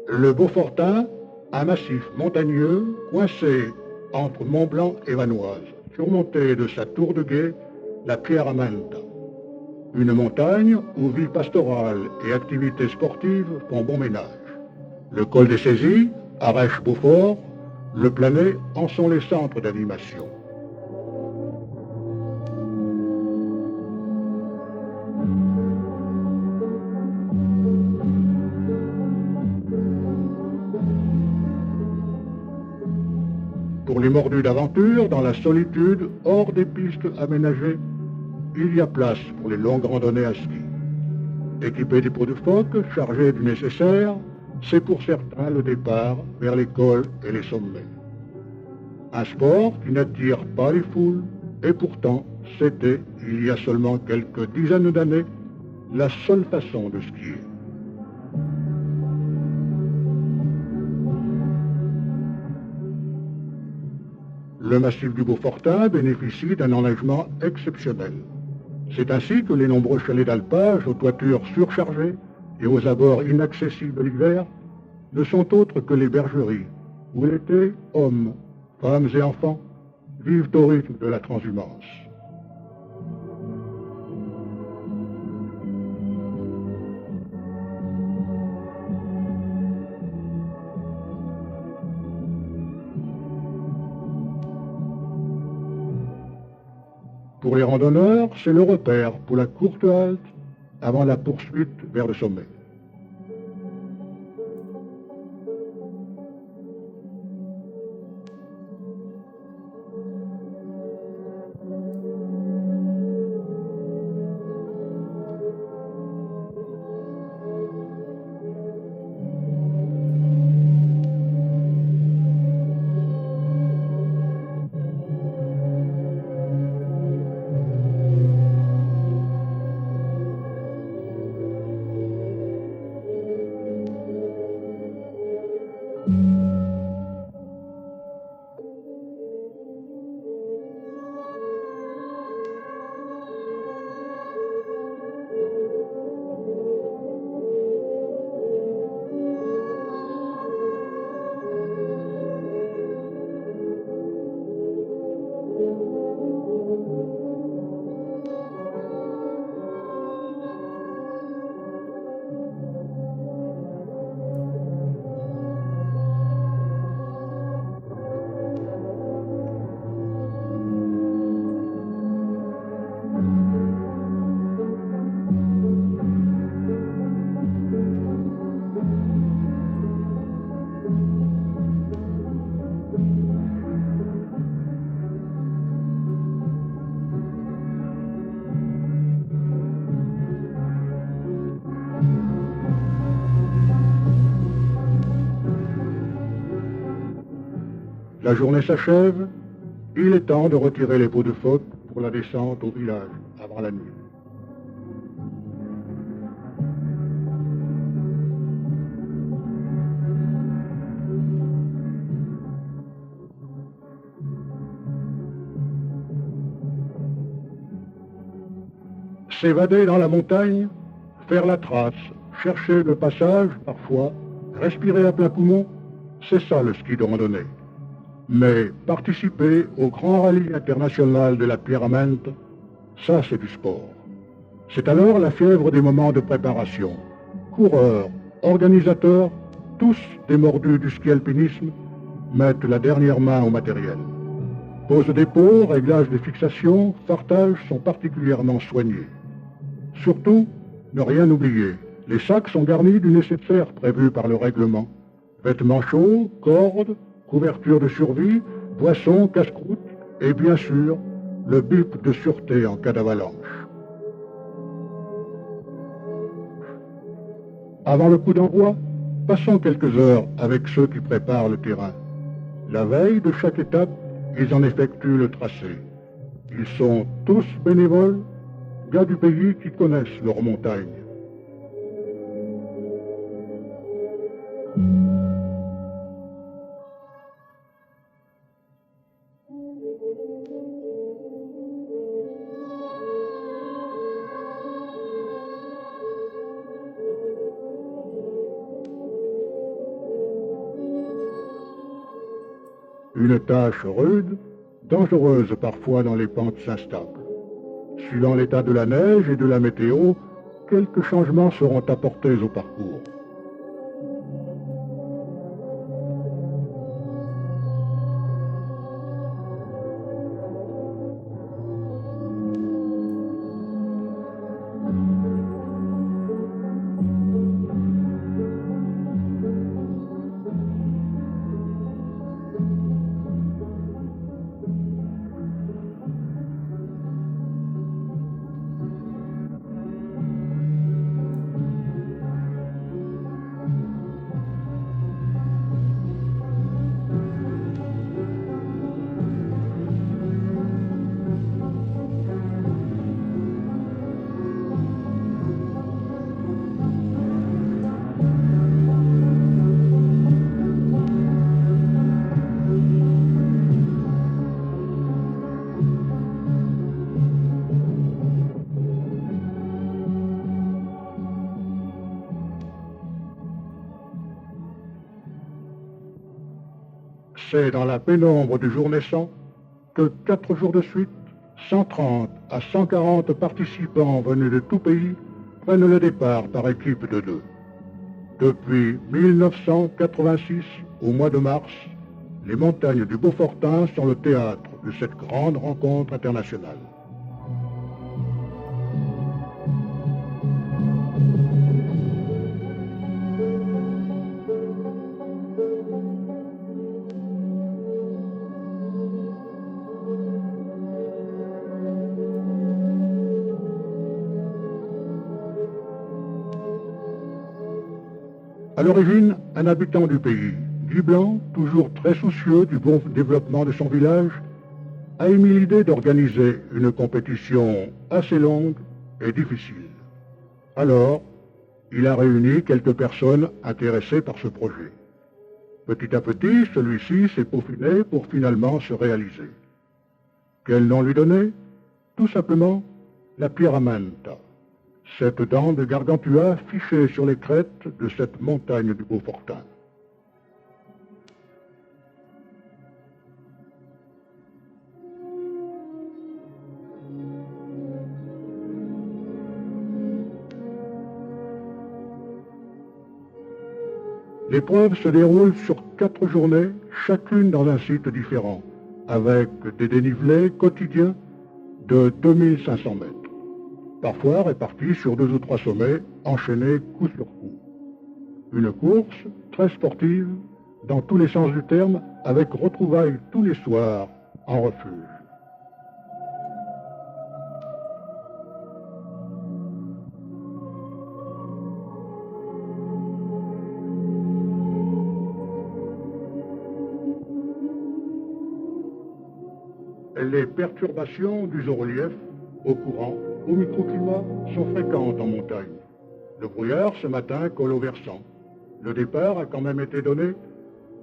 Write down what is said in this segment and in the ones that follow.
Le Beaufortain, un massif montagneux coincé entre Mont-Blanc et Vanoise, surmonté de sa tour de guet, la Pierramenta. Une montagne où vie pastorale et activités sportives font bon ménage. Le col des Saisies, Arèche-Beaufort, le Planet en sont les centres d'animation. Pour les mordus d'aventure, dans la solitude, hors des pistes aménagées, il y a place pour les longues randonnées à ski. Équipés des peaux de phoque, chargés du nécessaire, c'est pour certains le départ vers les cols et les sommets. Un sport qui n'attire pas les foules, et pourtant, c'était, il y a seulement quelques dizaines d'années, la seule façon de skier. Le massif du Beaufortain bénéficie d'un enneigement exceptionnel. C'est ainsi que les nombreux chalets d'alpage aux toitures surchargées et aux abords inaccessibles l'hiver ne sont autres que les bergeries, où l'été, hommes, femmes et enfants vivent au rythme de la transhumance. Pour les randonneurs, c'est le repère pour la courte halte avant la poursuite vers le sommet. La journée s'achève, il est temps de retirer les peaux de phoque pour la descente au village avant la nuit. S'évader dans la montagne, faire la trace, chercher le passage parfois, respirer à plein poumon, c'est ça le ski de randonnée. Mais participer au grand rallye international de la Pierramenta, ça c'est du sport. C'est alors la fièvre des moments de préparation. Coureurs, organisateurs, tous des mordus du ski alpinisme, mettent la dernière main au matériel. Pose de dépôt, réglage des fixations, fartage sont particulièrement soignés. Surtout, ne rien oublier, les sacs sont garnis du nécessaire prévu par le règlement. Vêtements chauds, cordes, couverture de survie, boissons, casse-croûte et bien sûr, le bip de sûreté en cas d'avalanche. Avant le coup d'envoi, passons quelques heures avec ceux qui préparent le terrain. La veille de chaque étape, ils en effectuent le tracé. Ils sont tous bénévoles, gars du pays qui connaissent leurs montagnes. Une tâche rude, dangereuse parfois dans les pentes instables. Suivant l'état de la neige et de la météo, quelques changements seront apportés au parcours. C'est dans la pénombre du jour naissant que 4 jours de suite, 130 à 140 participants venus de tout pays prennent le départ par équipe de 2. Depuis 1986, au mois de mars, les montagnes du Beaufortin sont le théâtre de cette grande rencontre internationale. À l'origine, un habitant du pays, Guy Blanc, toujours très soucieux du bon développement de son village, a émis l'idée d'organiser une compétition assez longue et difficile. Alors, il a réuni quelques personnes intéressées par ce projet. Petit à petit, celui-ci s'est peaufiné pour finalement se réaliser. Quel nom lui donner? Tout simplement la Pyramenta, cette dent de Gargantua fichée sur les crêtes de cette montagne du Beaufortin. L'épreuve se déroule sur 4 journées, chacune dans un site différent, avec des dénivelés quotidiens de 2500 mètres, parfois répartis sur 2 ou 3 sommets, enchaînés coup sur coup. Une course très sportive, dans tous les sens du terme, avec retrouvailles tous les soirs en refuge. Les perturbations dus au relief, au courant, au microclimat sont fréquentes en montagne. Le brouillard ce matin colle au versant. Le départ a quand même été donné,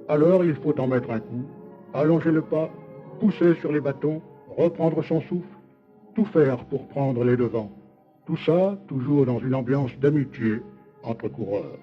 alors il faut en mettre un coup, allonger le pas, pousser sur les bâtons, reprendre son souffle, tout faire pour prendre les devants. Tout ça toujours dans une ambiance d'amitié entre coureurs.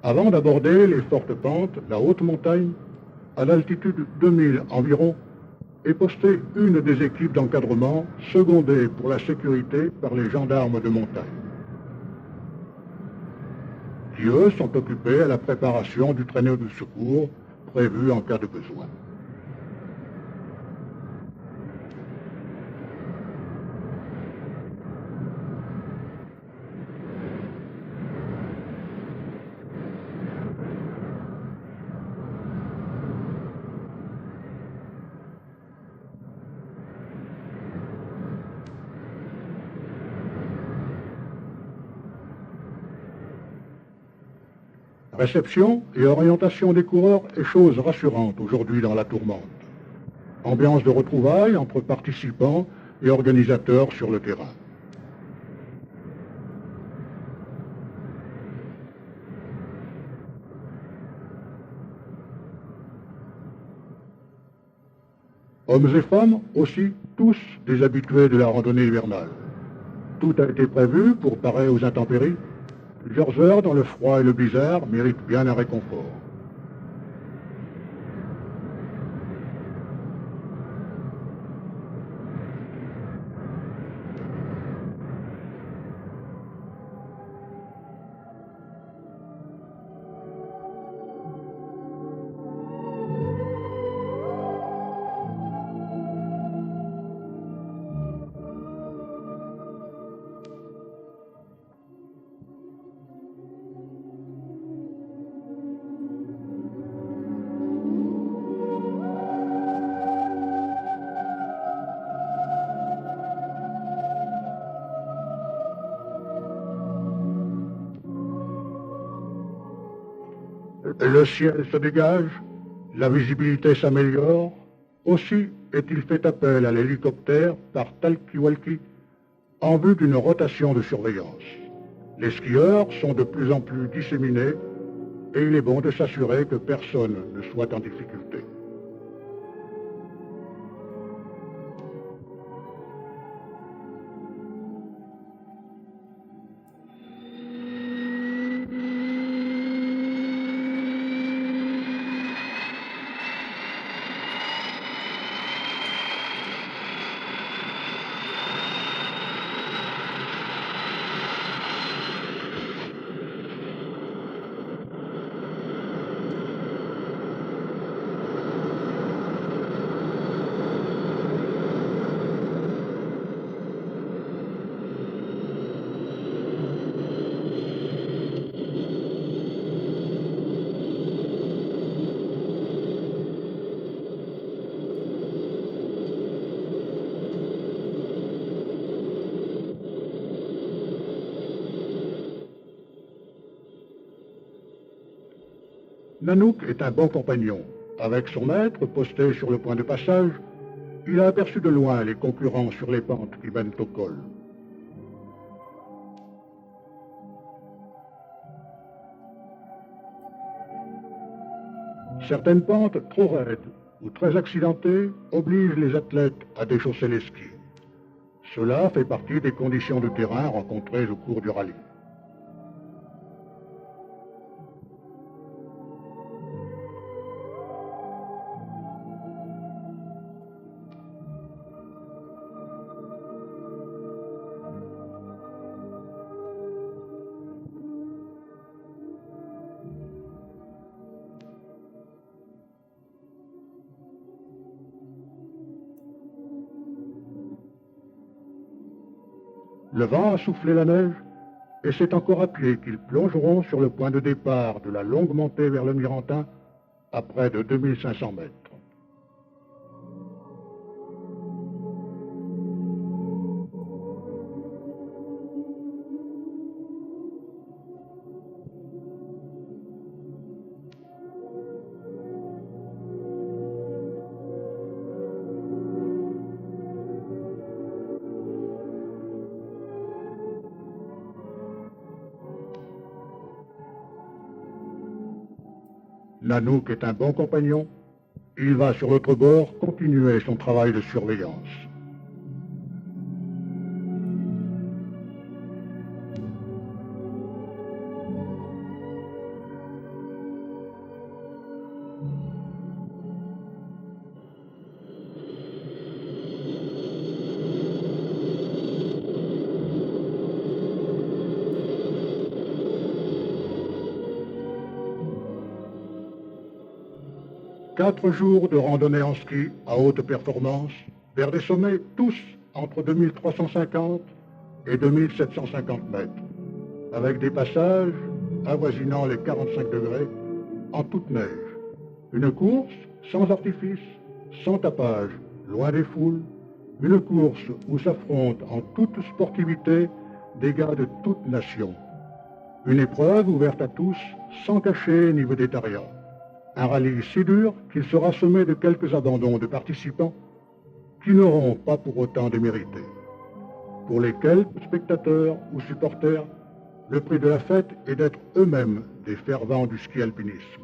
Avant d'aborder les fortes pentes, la haute montagne, à l'altitude 2000 environ, est postée une des équipes d'encadrement, secondée pour la sécurité par les gendarmes de montagne, qui eux sont occupés à la préparation du traîneau de secours prévu en cas de besoin. Réception et orientation des coureurs est chose rassurante aujourd'hui dans la tourmente. Ambiance de retrouvailles entre participants et organisateurs sur le terrain. Hommes et femmes aussi, tous des habitués de la randonnée hivernale. Tout a été prévu pour parer aux intempéries. Plusieurs heures dans le froid et le blizzard méritent bien un réconfort. Le ciel se dégage, la visibilité s'améliore. Aussi est-il fait appel à l'hélicoptère par talkie-walkie en vue d'une rotation de surveillance. Les skieurs sont de plus en plus disséminés et il est bon de s'assurer que personne ne soit en difficulté. Nanook est un bon compagnon. Avec son maître posté sur le point de passage, il a aperçu de loin les concurrents sur les pentes qui mènent au col. Certaines pentes trop raides ou très accidentées obligent les athlètes à déchausser les skis. Cela fait partie des conditions de terrain rencontrées au cours du rallye. Le vent a soufflé la neige et c'est encore à pied qu'ils plongeront sur le point de départ de la longue montée vers le Mirantin à près de 2500 mètres. Nanook est un bon compagnon. Il va sur l'autre bord continuer son travail de surveillance. 4 jours de randonnée en ski à haute performance vers des sommets tous entre 2350 et 2750 mètres, avec des passages avoisinant les 45 degrés en toute neige. Une course sans artifice, sans tapage, loin des foules, une course où s'affrontent en toute sportivité des gars de toute nation. Une épreuve ouverte à tous, sans cachet ni végétariat. Un rallye si dur qu'il sera semé de quelques abandons de participants qui n'auront pas pour autant démérité. Pour les quelques spectateurs ou supporters, le prix de la fête est d'être eux-mêmes des fervents du ski alpinisme.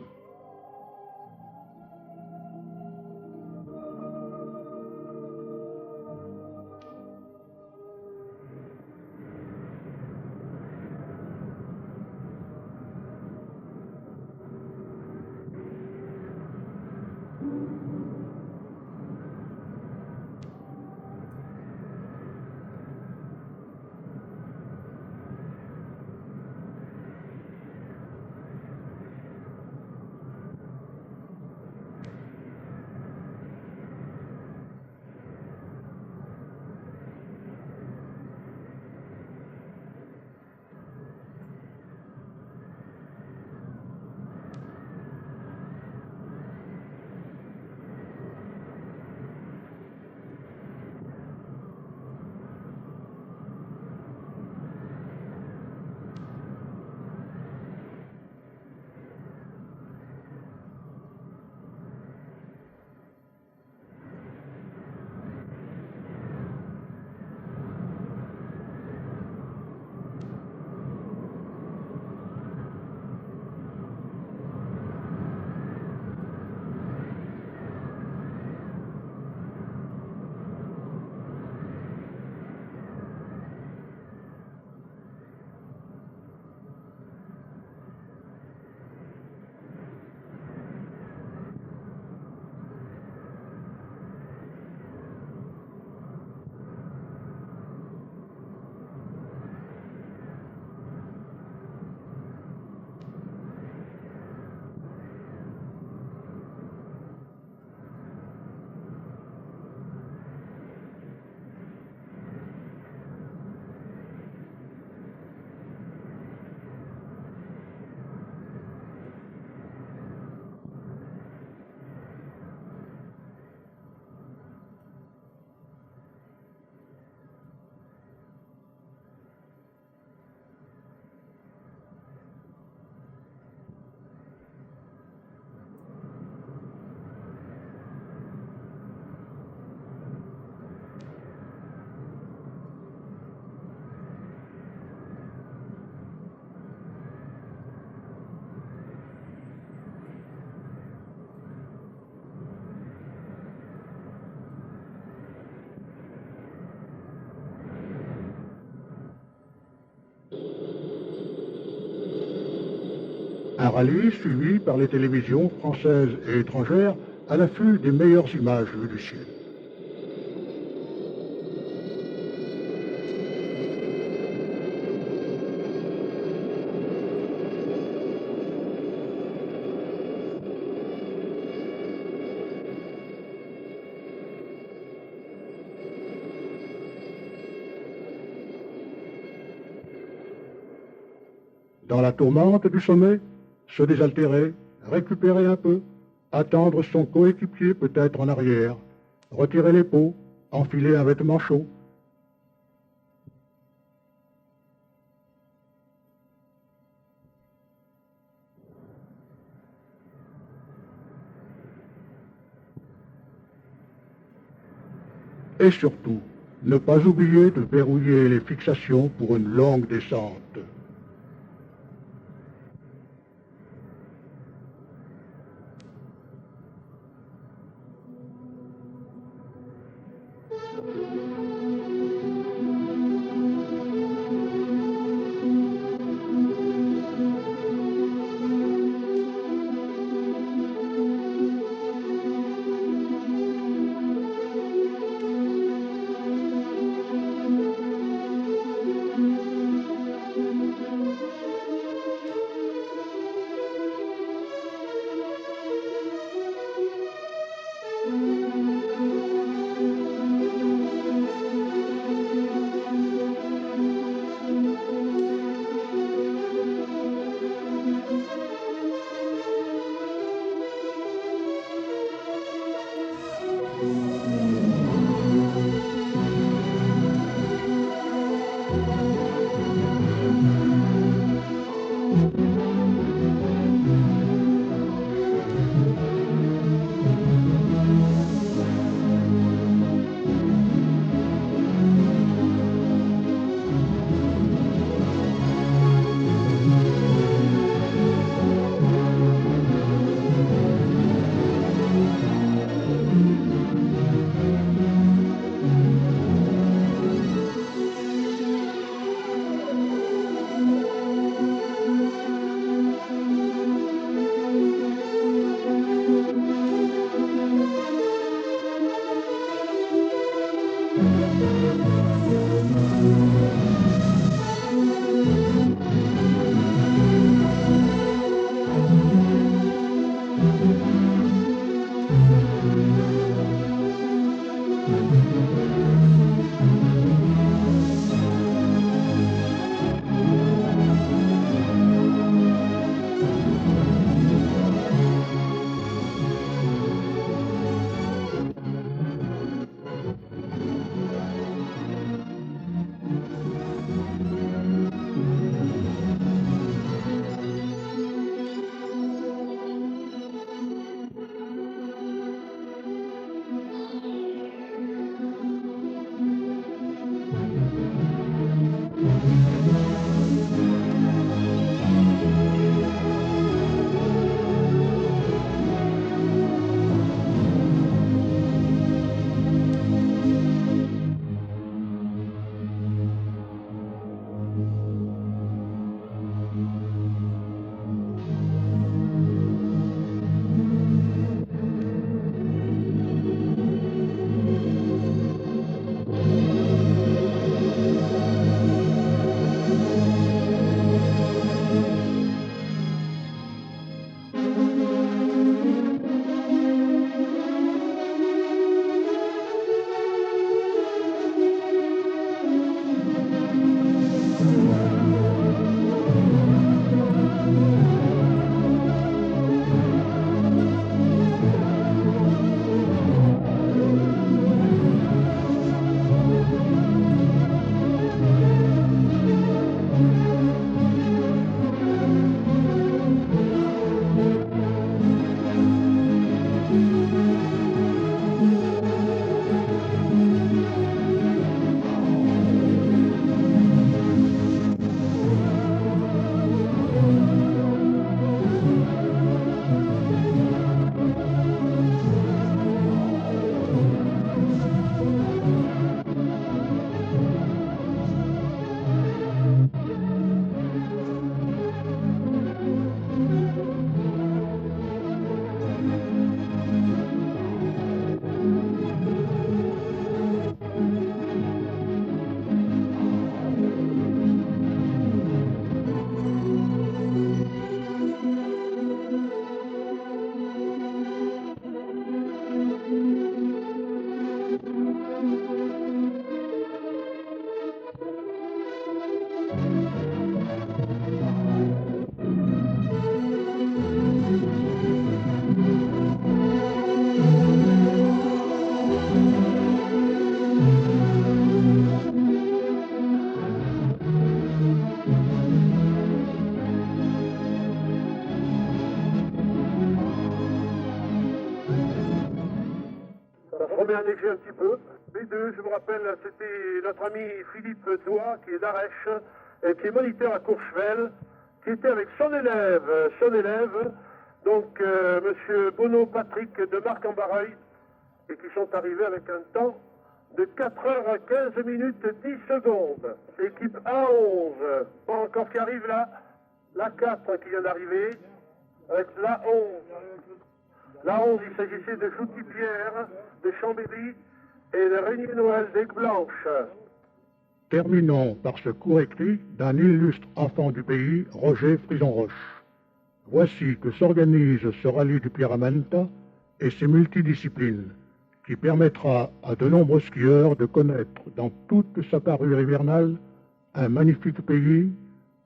Un rallye suivi par les télévisions françaises et étrangères à l'affût des meilleures images vues du ciel. Dans la tourmente du sommet, se désaltérer, récupérer un peu, attendre son coéquipier peut-être en arrière, retirer les peaux, enfiler un vêtement chaud. Et surtout, ne pas oublier de verrouiller les fixations pour une longue descente. m'est annexé un petit peu. Les deux, je me rappelle, c'était notre ami Philippe Zoua, qui est d'Arèche, et qui est moniteur à Courchevel, qui était avec son élève, donc monsieur Bono Patrick de Marc-en-Barreuil, et qui sont arrivés avec un temps de 4 heures à 15 minutes 10 secondes. Équipe A11, pas encore qui arrive là, la 4 qui vient d'arriver, avec la 11. La 11, il s'agissait de Jouty-Pierre, de Chambéry et de Régnier-Noël d'Aigues-Blanches. Terminons par ce court écrit d'un illustre enfant du pays, Roger Frison-Roche. Voici que s'organise ce rallye du Pierramenta et ses multidisciplines, qui permettra à de nombreux skieurs de connaître dans toute sa parure hivernale un magnifique pays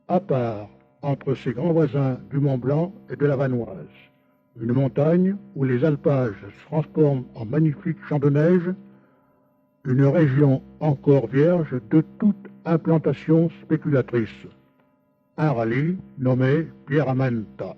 à part entre ses grands voisins du Mont Blanc et de la Vanoise. Une montagne où les alpages se transforment en magnifiques champs de neige, une région encore vierge de toute implantation spéculatrice. Un rallye nommé Pierramenta.